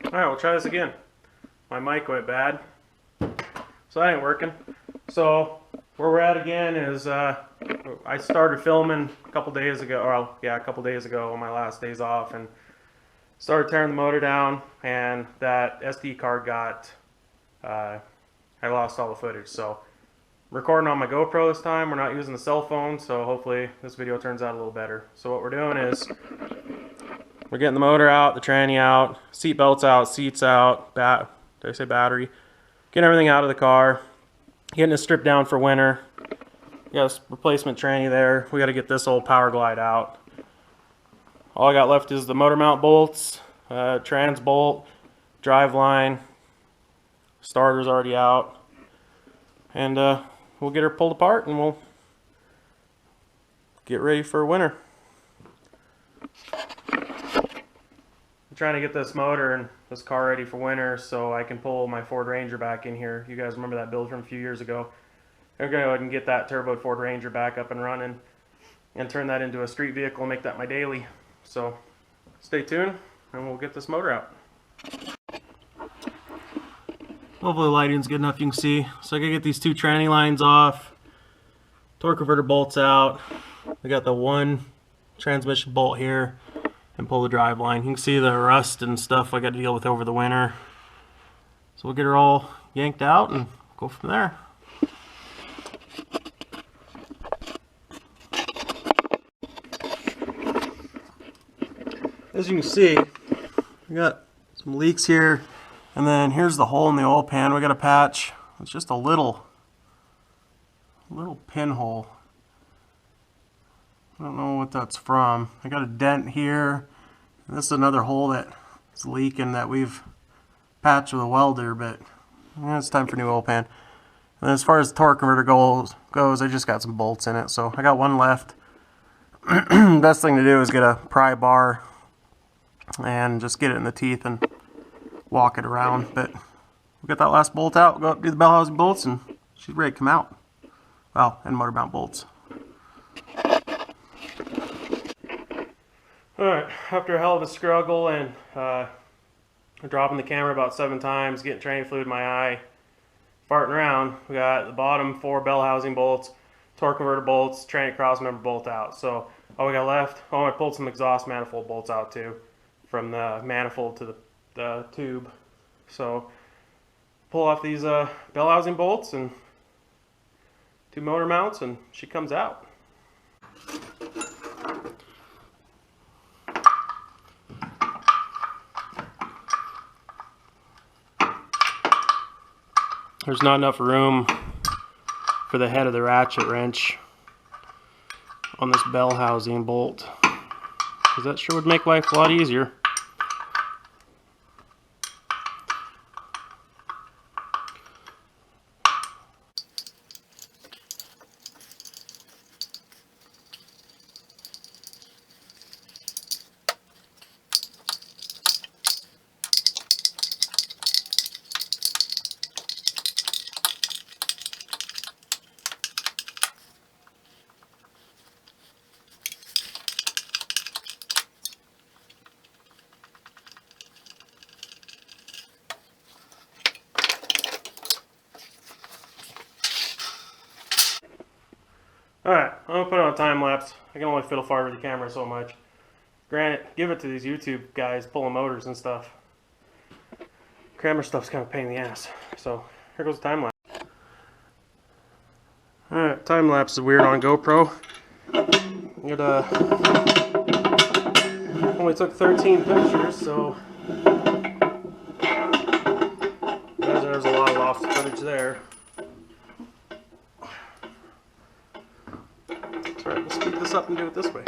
Alright, we'll try this again. My mic went bad, so that ain't working. So, where we're at again is, I started filming a couple days ago, a couple days ago on my last days off, and started tearing the motor down, and that SD card got, I lost all the footage. So, recording on my GoPro this time. We're not using the cell phone, so hopefully this video turns out a little better. So what we're doing is we're getting the motor out, the tranny out, seat belts out, seats out, did I say battery? Getting everything out of the car, getting it stripped down for winter. Got a replacement tranny there. We got to get this old Power Glide out. All I got left is the motor mount bolts, trans bolt, drive line, starter's already out, and we'll get her pulled apart and we'll get ready for winter. I'm trying to get this motor and this car ready for winter so I can pull my Ford Ranger back in here. You guys remember that build from a few years ago? I'm going to go ahead and get that turboed Ford Ranger back up and running and turn that into a street vehicle and make that my daily. So stay tuned and we'll get this motor out. Hopefully the lighting's good enough you can see. So I gotta get these two tranny lines off, torque converter bolts out. I got the one transmission bolt here, and pull the drive line. You can see the rust and stuff I got to deal with over the winter. So we'll get her all yanked out and go from there. As you can see, we got some leaks here. And then here's the hole in the oil pan. We got a patch. It's just a little pinhole. I don't know what that's from. I got a dent here. And this is another hole that's leaking that we've patched with a welder, but it's time for a new oil pan. And as far as the torque converter goes, I just got some bolts in it, so I got one left. Best thing to do is get a pry bar and just get it in the teeth and walk it around. But we'll get that last bolt out, go up, do the bell housing bolts, and she's ready to come out. Well, and motor mount bolts. Alright, after a hell of a struggle and dropping the camera about 7 times, getting tranny fluid in my eye, farting around, we got the bottom 4 bell housing bolts, torque converter bolts, tranny cross member bolt out. So all we got left, I pulled some exhaust manifold bolts out too, from the manifold to the tube. So pull off these bell housing bolts and 2 motor mounts and she comes out. There's not enough room for the head of the ratchet wrench on this bell housing bolt, because that sure would make life a lot easier. Alright, I'm going to put it on time lapse. I can only fiddle fart with the camera so much. Granted, give it to these YouTube guys pulling motors and stuff. Camera stuff's kind of a pain in the ass. So, here goes the time lapse. Alright, time lapse is weird on GoPro. It only took 13 pictures, so there's a lot of lost footage there. Alright, let's speed this up and do it this way.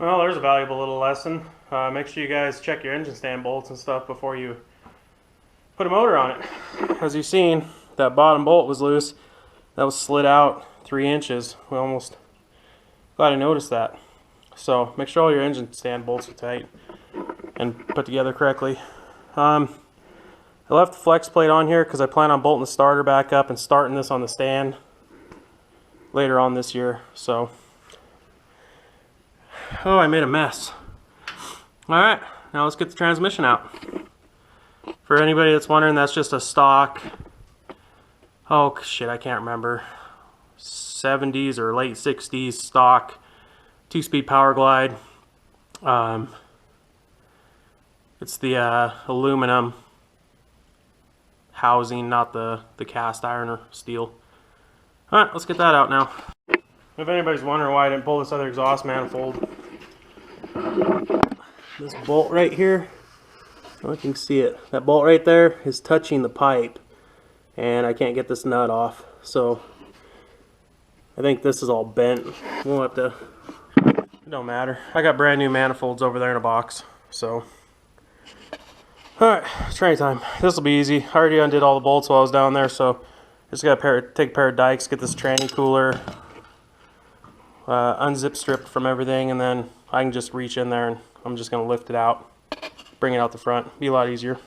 Well, there's a valuable little lesson. Make sure you guys check your engine stand bolts and stuff before you put a motor on it. As you've seen, that bottom bolt was loose. That was slid out 3 inches. We almost glad I noticed that. So make sure all your engine stand bolts are tight and put together correctly. I left the flex plate on here because I plan on bolting the starter back up and starting this on the stand later on this year. So, oh, I made a mess. Alright, now let's get the transmission out. For anybody that's wondering, that's just a stock, oh shit, I can't remember, 70s or late 60s stock 2-speed Power Glide. It's the aluminum housing, not the cast iron or steel. Alright, let's get that out now. If anybody's wondering why I didn't pull this other exhaust manifold, this bolt right here, I don't know if you can see it, that bolt right there is touching the pipe and I can't get this nut off, so I think this is all bent. We'll have to, it don't matter. I got brand new manifolds over there in a box, so alright, training time. This will be easy. I already undid all the bolts while I was down there, so just gotta take a pair of dikes, get this tranny cooler unzip stripped from everything, and then I can just reach in there and I'm just gonna lift it out, bring it out the front. Be a lot easier.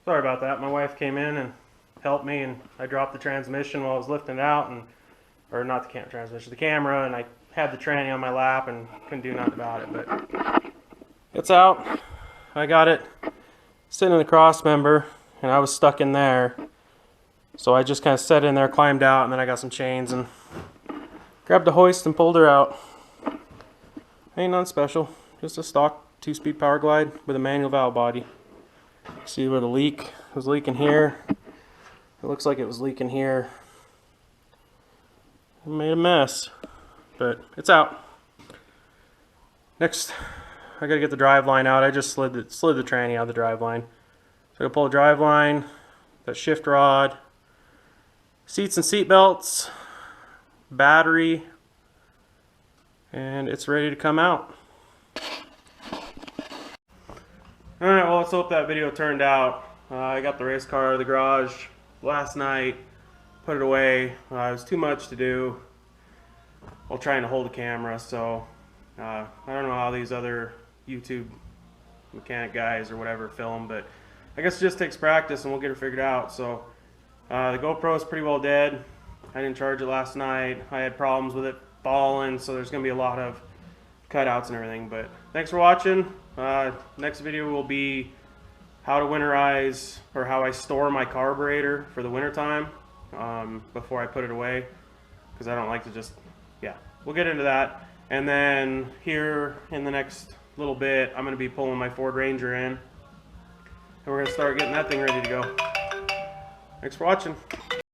Sorry about that. My wife came in and helped me, and I dropped the transmission while I was lifting it out, and or not the transmission, the camera, and I had the tranny on my lap and couldn't do nothing about it. But it's out. I got it sitting in the cross member, and I was stuck in there, so I just kind of sat in there, climbed out, and then I got some chains and grabbed the hoist and pulled her out. Ain't nothing special, just a stock 2-speed Power Glide with a manual valve body. See where the leak was leaking here. It looks like it was leaking here. I made a mess, but it's out. Next, I gotta get the drive line out. I just slid the tranny out of the drive line. So I gotta pull the drive line, the shift rod, seats and seat belts, battery, and it's ready to come out. Alright, well, let's hope that video turned out. I got the race car out of the garage last night, put it away. It was too much to do while trying to hold the camera, so I don't know how these other YouTube mechanic guys or whatever film, but I guess it just takes practice and we'll get it figured out. So the GoPro is pretty well dead. I didn't charge it last night. I had problems with it falling, so there's going to be a lot of cutouts and everything, but thanks for watching. Next video will be how to winterize, or how I store my carburetor for the winter time before I put it away, because I don't like to just, yeah, we'll get into that. And then here in the next little bit, I'm going to be pulling my Ford Ranger in, and we're going to start getting that thing ready to go. Thanks for watching.